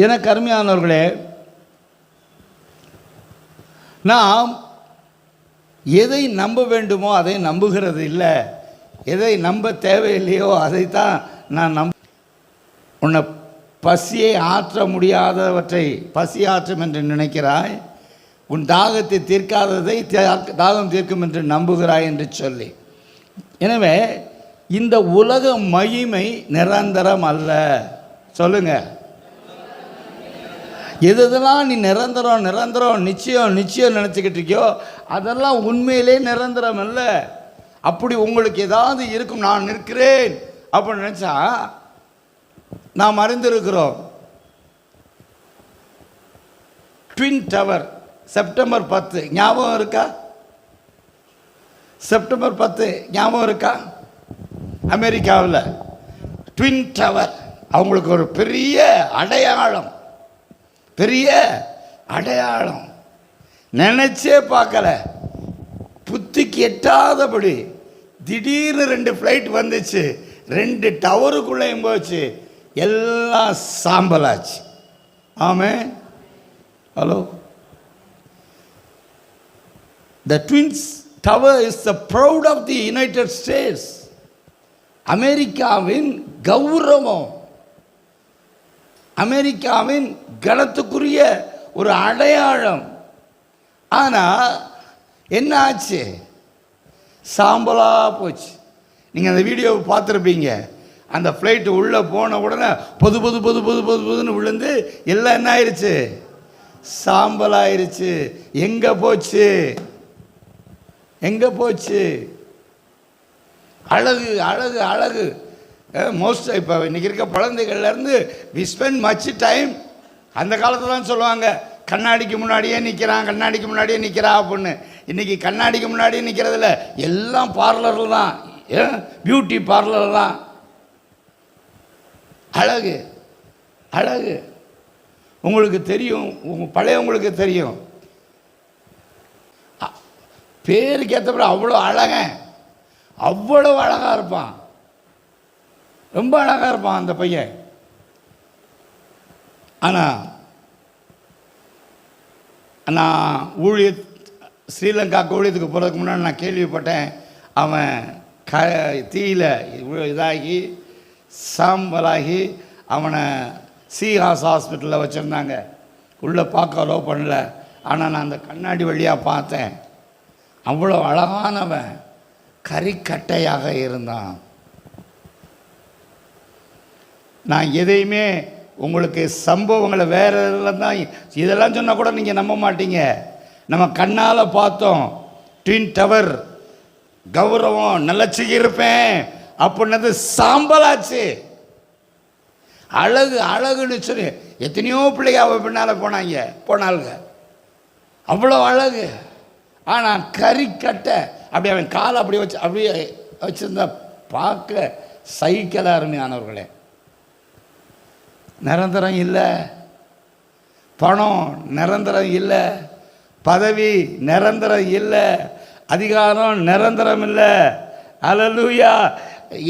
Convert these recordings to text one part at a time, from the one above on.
எனக்கு அருமையானவர்களே, நாம் எதை நம்ப வேண்டுமோ அதை நம்புகிறது இல்லை, எதை நம்ப தேவையில்லையோ அதைத்தான் நான் உன்னை பசியை ஆற்ற முடியாதவற்றை பசி ஆற்றும் என்று நினைக்கிறாய், உன் தாகத்தை தீர்க்காததை தாகம் தீர்க்கும் என்று நம்புகிறாய் என்று சொல்லி. எனவே இந்த உலக மகிமை நிரந்தரம் அல்ல. சொல்லுங்க, எதெல்லாம் நீ நிரந்தரம் நிரந்தரம் நிச்சயம் நிச்சயம் நினச்சிக்கிட்டு இருக்கியோ அதெல்லாம் உண்மையிலே நிரந்தரம் அல்ல. அப்படி உங்களுக்கு ஏதாவது இருக்கும், நான் நிற்கிறேன் அப்படின்னு நினச்சா நாம் அறிந்திருக்கிறோம். ட்வின் டவர் செப்டம்பர் 10 ஞாபகம் இருக்கா? செப்டம்பர் 10 ஞாபகம் இருக்கா? அமெரிக்காவில் ட்வின் டவர் அவங்களுக்கு ஒரு பெரிய அடையாளம், பெரிய அடையாளம். நினைச்சே பார்க்கல, புத்திக்கு எட்டாதபடி திடீர்னு 2 ஃப்ளைட் வந்துச்சு, 2 டவருக்குள்ளேயும் போச்சு, எல்லாம் சாம்பலாச்சு. Amen. Hello, the twins tower is the proud of the United States. அமெரிக்காவின் கௌரவம், அமெரிக்காவின் கனத்துக்குரிய ஒரு அடையாளம். ஆனால் என்ன ஆச்சு? சாம்பலாக போச்சு. நீங்கள் அந்த வீடியோவை பார்த்துருப்பீங்க. அந்த ஃப்ளைட்டு உள்ளே போன உடனே பொது பொது பொது பொது பொது பொதுன்னு விழுந்து எல்லாம் என்ன ஆயிடுச்சு? சாம்பலாயிருச்சு. எங்கே போச்சு? எங்கே போச்சு? அழகு அழகு அழகு. மோஸ்ட் இப்போ இன்றைக்கி இருக்க குழந்தைகள்லேருந்து வி ஸ்பெண்ட் மச் டைம். அந்த காலத்தில் தான் சொல்லுவாங்க, கண்ணாடிக்கு முன்னாடியே நிற்கிறான், கண்ணாடிக்கு முன்னாடியே நிற்கிறா அப்படின்னு. இன்றைக்கி கண்ணாடிக்கு முன்னாடியே நிற்கிறதில்ல, எல்லாம் பார்லரில் தான், பியூட்டி பார்லர் தான். அழகு அழகு. உங்களுக்கு தெரியும், உங்கள் பழையவங்களுக்கு தெரியும், பேருக்கு ஏற்றப்பட அவ்வளோ அழகன், அவ்வளோ அழகாக இருப்பான், ரொம்ப அழகாக இருப்பான் அந்த பையன். ஆனால் நான் ஸ்ரீலங்காவுக்கு ஊழியத்துக்கு போகிறதுக்கு முன்னாடி நான் கேள்விப்பட்டேன், அவன் தீயில இதாகி சாம்பலாகி அவனை சீஹாஸ் ஹாஸ்பிட்டலில் வச்சுருந்தாங்க. உள்ளே பார்க்க அலோவ் பண்ணல. ஆனால் நான் அந்த கண்ணாடி வழியாக பார்த்தேன், அவ்வளோ அழகானவன், கறிக்கட்டையாக இருந்தான். நான் எதையுமே உங்களுக்கு சம்பவங்களை வேறு இதெல்லாம் தான், இதெல்லாம் சொன்னால் கூட நீங்கள் நம்ப மாட்டீங்க. நம்ம கண்ணால் பார்த்தோம். ட்வின் டவர் கௌரவம், நிலச்சி இருப்பேன் அப்படின்னது சாம்பலாச்சு. அழகு அழகுன்னு சொல்லி எத்தனையோ பிள்ளைங்க அவள் பின்னால் போனாளுங்க, அவ்வளோ அழகு. ஆனால் கறிக்கட்டை அப்படி அவன் காலை அப்படி வச்சு அப்படியே வச்சுருந்தா பார்க்க சைக்கிளாக அருமையானவர்களே. நிரந்தரம் இல்லை, பணம் நிரந்தரம் இல்லை, பதவி நிரந்தரம் இல்லை, அதிகாரம் நிரந்தரம் இல்லை. அல்லேலூயா.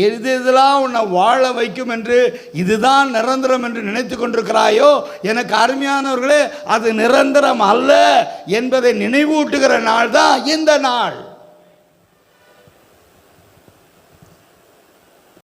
எதெல்லாம் உன்னை வாழ வைக்கும் என்று, இதுதான் நிரந்தரம் என்று நினைத்து கொண்டிருக்கிறாயோ, எனக்கு அருமையானவர்களே, அது நிரந்தரம் அல்ல என்பதை நினைவூட்டுகிற நாள் தான் இந்த நாள்.